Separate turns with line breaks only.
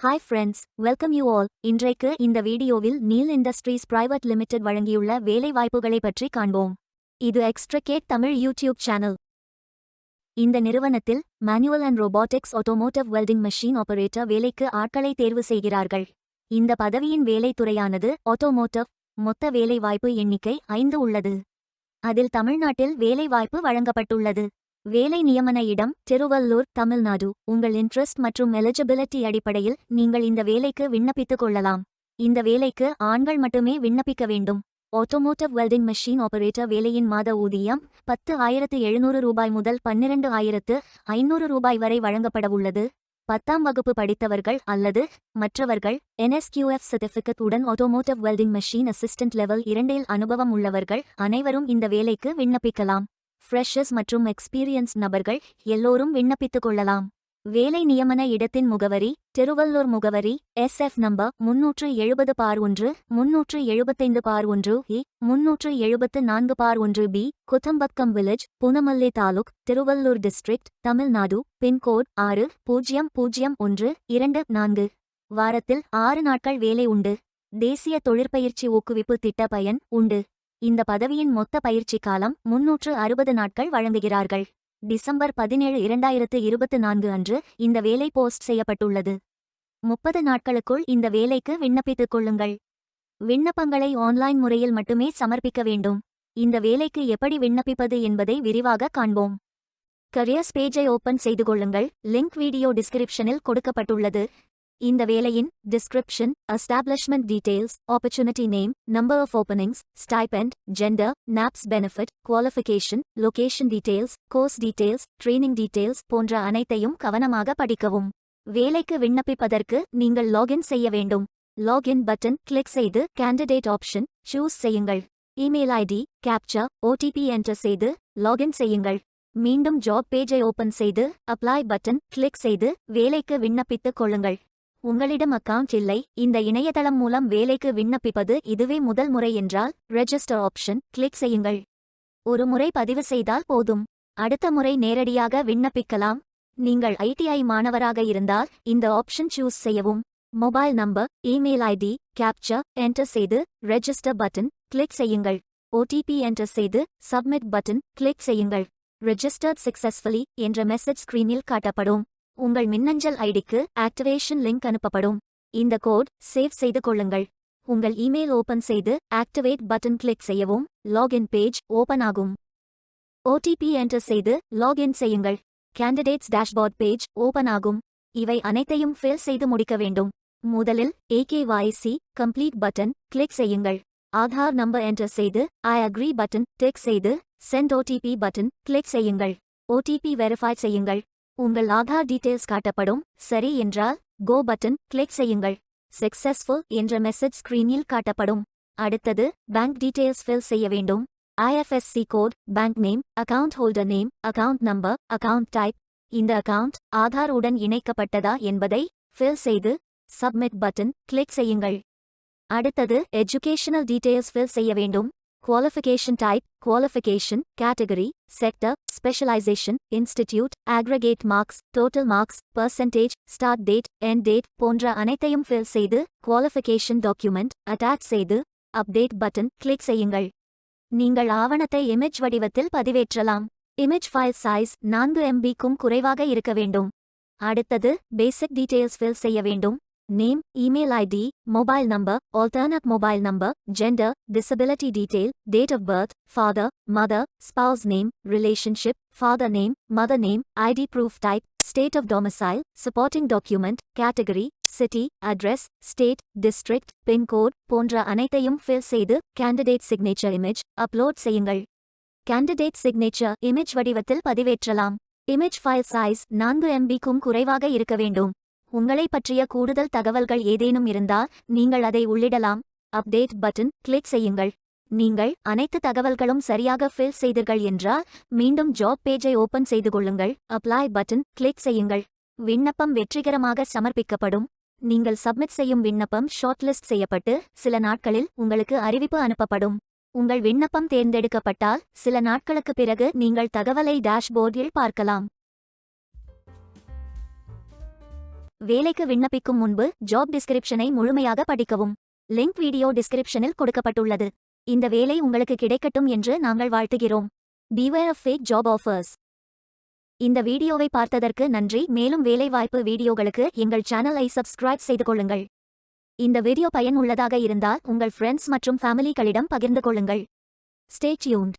Hi friends, welcome you all. இன்றைக்கு இந்த வீடியோவில் நீல் இண்டஸ்ட்ரீஸ் பிரைவேட் லிமிடெட் வழங்கியுள்ள வேலை வாய்ப்புகளை பற்றி காண்போம். இது எக்ஸ்ட்ரகேட் தமிழ் யூடியூப் சேனல். இந்த நிறுவனத்தில் manual and robotics automotive welding machine operator வேலைக்கு ஆட்களை தேர்வு செய்கிறார்கள். இந்த பதவியின் வேலைத்துறையானது ஆட்டோமோட்டிவ். மொத்த வேலை வாய்ப்பு எண்ணிக்கை 5 உள்ளது. அதில் தமிழ்நாட்டில் வேலை வாய்ப்பு வழங்கப்பட்டுள்ளது. வேலை நியமன இடம் திருவள்ளூர், தமிழ்நாடு. உங்கள் இன்ட்ரெஸ்ட் மற்றும் எலிஜிபிலிட்டி அடிப்படையில் நீங்கள் இந்த வேலைக்கு விண்ணப்பித்துக் கொள்ளலாம். இந்த வேலைக்கு ஆண்கள் மட்டுமே விண்ணப்பிக்க வேண்டும். ஆட்டோமோட்டிவ் வெல்டிங் மெஷின் ஆபரேட்டர் வேலையின் மாத ஊதியம் 10,700 ரூபாய் முதல் 12,500 ரூபாய் வரை வழங்கப்படவுள்ளது. 10ஆம் வகுப்பு படித்தவர்கள் அல்லது மற்றவர்கள் NSQF சர்டிஃபிகேட் உடன் automotive welding machine assistant level 2இல் அனுபவம் உள்ளவர்கள் அனைவரும் இந்த வேலைக்கு விண்ணப்பிக்கலாம். ஃப்ரெஷர்ஸ் மற்றும் எக்ஸ்பீரியன்ஸ் நபர்கள் எல்லோரும் விண்ணப்பித்துக் கொள்ளலாம். வேலை நியமன இடத்தின் முகவரி திருவள்ளூர். முகவரி SF number 370/1, 375/1 E, 374/1 B, Kuthambakkam village, Poonamallee taluk, Tiruvallur district, Tamil Nadu. Pin code 600124. வாரத்தில் 6 நாட்கள் வேலை உண்டு. தேசிய தொழிற்பயிற்சி ஊக்குவிப்பு திட்ட பயன் உண்டு. இந்த பதவியின் மொத்த பயிற்சி காலம் 360 நாட்கள் வழங்குகிறார்கள். டிசம்பர் 17, 2024 அன்று இந்த வேலை போஸ்ட் செய்யப்பட்டுள்ளது. 30 நாட்களுக்குள் இந்த வேலைக்கு விண்ணப்பித்துக் கொள்ளுங்கள். விண்ணப்பங்களை ஆன்லைன் முறையில் மட்டுமே சமர்ப்பிக்க வேண்டும். இந்த வேலைக்கு எப்படி விண்ணப்பிப்பது என்பதை விரிவாக காண்போம். கரியர்ஸ் பேஜை ஓபன் செய்து கொள்ளுங்கள். லிங்க் வீடியோ டிஸ்கிரிப்ஷனில் கொடுக்கப்பட்டுள்ளது. இந்த வேலையின் description, establishment details, opportunity name, number of openings, stipend, gender, NAPS benefit, qualification, location details, course details, training details போன்ற அனைத்தையும் கவனமாக படிக்கவும். வேலைக்கு விண்ணப்பிப்பதற்கு நீங்கள் லாகின் செய்ய வேண்டும். லாகின் பட்டன் கிளிக் செய்து கேண்டிடேட் ஆப்ஷன் சூஸ் செய்யுங்கள். Email ID, captcha, OTP enter செய்து லாகின் செய்யுங்கள். மீண்டும் ஜாப் பேஜை ஓபன் செய்து அப்ளை பட்டன் கிளிக் செய்து வேலைக்கு விண்ணப்பித்துக் கொள்ளுங்கள். உங்களிடம் அக்கவுண்ட் இல்லை, இந்த இணையதளம் மூலம் வேலைக்கு விண்ணப்பிப்பது இதுவே முதல் முறை என்றால் ரெஜிஸ்டர் ஆப்ஷன் கிளிக் செய்யுங்கள். ஒரு முறை பதிவு செய்தால் போதும். அடுத்த முறை நேரடியாக விண்ணப்பிக்கலாம். நீங்கள் ITI மாணவராக இருந்தால் இந்த ஆப்ஷன் சூஸ் செய்யவும். Mobile number, email ID, captcha enter செய்து ரெஜிஸ்டர் பட்டன் கிளிக் செய்யுங்கள். OTP என்டர் செய்து சப்மிட் பட்டன் கிளிக் செய்யுங்கள். ரெஜிஸ்டர்ட் சக்சஸ்ஃபுல்லி என்ற மெசேஜ் ஸ்கிரீனில் காட்டப்படும். உங்கள் மின்னஞ்சல் ஐடிக்கு ஆக்டிவேஷன் லிங்க் அனுப்பப்படும். இந்த கோட் சேவ் செய்து கொள்ளுங்கள். உங்கள் இமெயில் ஓபன் செய்து ஆக்டிவேட் பட்டன் கிளிக் செய்யவும். லாகின் பேஜ் ஓபன் ஆகும். OTP என்டர் செய்து லாகின் செய்யுங்கள். கேண்டிடேட்ஸ் டேஷ்போர்ட் பேஜ் ஓபன் ஆகும். இவை அனைத்தையும் ஃபில் செய்து முடிக்க வேண்டும். முதலில் AKYC கம்ப்ளீட் பட்டன் கிளிக் செய்யுங்கள். ஆதார் நம்பர் என்டர் செய்து I agree பட்டன் டிக் செய்து சென்ட் OTP பட்டன் கிளிக் செய்யுங்கள். OTP வெரிஃபை செய்யுங்கள். உங்கள் ஆதார் டீடைல்ஸ் காட்டப்படும். சரி என்றால் கோ பட்டன் கிளிக் செய்யுங்கள். சக்சஸ்ஃபுல் என்ற மெசேஜ் ஸ்கிரீனில் காட்டப்படும். அடுத்தது பேங்க் டீடைல்ஸ் ஃபில் செய்ய வேண்டும். IFSC code, bank name, account holder name, account number, account type. இந்த அக்கவுண்ட் ஆதார் உடன் இணைக்கப்பட்டதா என்பதை ஃபில் செய்து சப்மிட் பட்டன் கிளிக் செய்யுங்கள். அடுத்தது எஜுகேஷனல் டீடைல்ஸ் ஃபில் செய்ய வேண்டும். Qualification type, qualification, category, sector, specialisation, institute, aggregate marks, total marks, percentage, start date, end date போன்ற அனைத்தையும் ஃபில் செய்து குவாலிஃபிகேஷன் டாக்குமெண்ட் அட்டாச் செய்து அப்டேட் பட்டன் கிளிக் செய்யுங்கள். நீங்கள் ஆவணத்தை இமேஜ் வடிவத்தில் பதிவேற்றலாம். இமேஜ் ஃபைல் சைஸ் 4 MB-க்கும் குறைவாக இருக்க வேண்டும். அடுத்தது பேசிக் டீடைல்ஸ் ஃபில் செய்ய வேண்டும். Name, email ID, mobile number, alternate mobile number, gender, disability detail, date of birth, father, mother, spouse name, relationship, father name, mother name, ID proof type, state of domicile, supporting document, category, city, address, state, district, pincode போன்ற அனைத்தையும் fill செய்து candidate signature image upload செய்யுங்கள். Candidate signature image வடிவத்தில் பதிவேற்றலாம். Image file size 4 MB-க்கும் குறைவாக இருக்க வேண்டும். உங்களை பற்றிய கூடுதல் தகவல்கள் ஏதேனும் இருந்தால் நீங்கள் அதை உள்ளிடலாம். அப்டேட் பட்டன் கிளிக் செய்யுங்கள். நீங்கள் அனைத்து தகவல்களும் சரியாக ஃபில் செய்தீர்கள் என்றால் மீண்டும் ஜாப் பேஜை ஓபன் செய்து கொள்ளுங்கள். அப்ளை பட்டன் கிளிக் செய்யுங்கள். விண்ணப்பம் வெற்றிகரமாக சமர்ப்பிக்கப்படும். நீங்கள் சப்மிட் செய்யும் விண்ணப்பம் ஷார்ட்லிஸ்ட் செய்யப்பட்டு சில நாட்களில் உங்களுக்கு அறிவிப்பு அனுப்பப்படும். உங்கள் விண்ணப்பம் தேர்ந்தெடுக்கப்பட்டால் சில நாட்களுக்கு பிறகு நீங்கள் தகவலை டேஷ்போர்டில் பார்க்கலாம். வேலைக்கு விண்ணப்பிக்கும் முன்பு ஜாப் டிஸ்கிரிப்ஷனை முழுமையாக படிக்கவும். லிங்க் வீடியோ டிஸ்கிரிப்ஷனில் கொடுக்கப்பட்டுள்ளது. இந்த வேலை உங்களுக்கு கிடைக்கட்டும் என்று நாங்கள் வாழ்த்துகிறோம். Beware of fake job offers. இந்த வீடியோவை பார்த்ததற்கு நன்றி. மேலும் வேலைவாய்ப்பு வீடியோகளுக்கு எங்கள் சேனலை சப்ஸ்கிரைப் செய்து கொள்ளுங்கள். இந்த வீடியோ பயனுள்ளதாக இருந்தால் உங்கள் ஃப்ரெண்ட்ஸ் மற்றும் ஃபேமிலிகளிடம் பகிர்ந்து கொள்ளுங்கள். Stay tuned.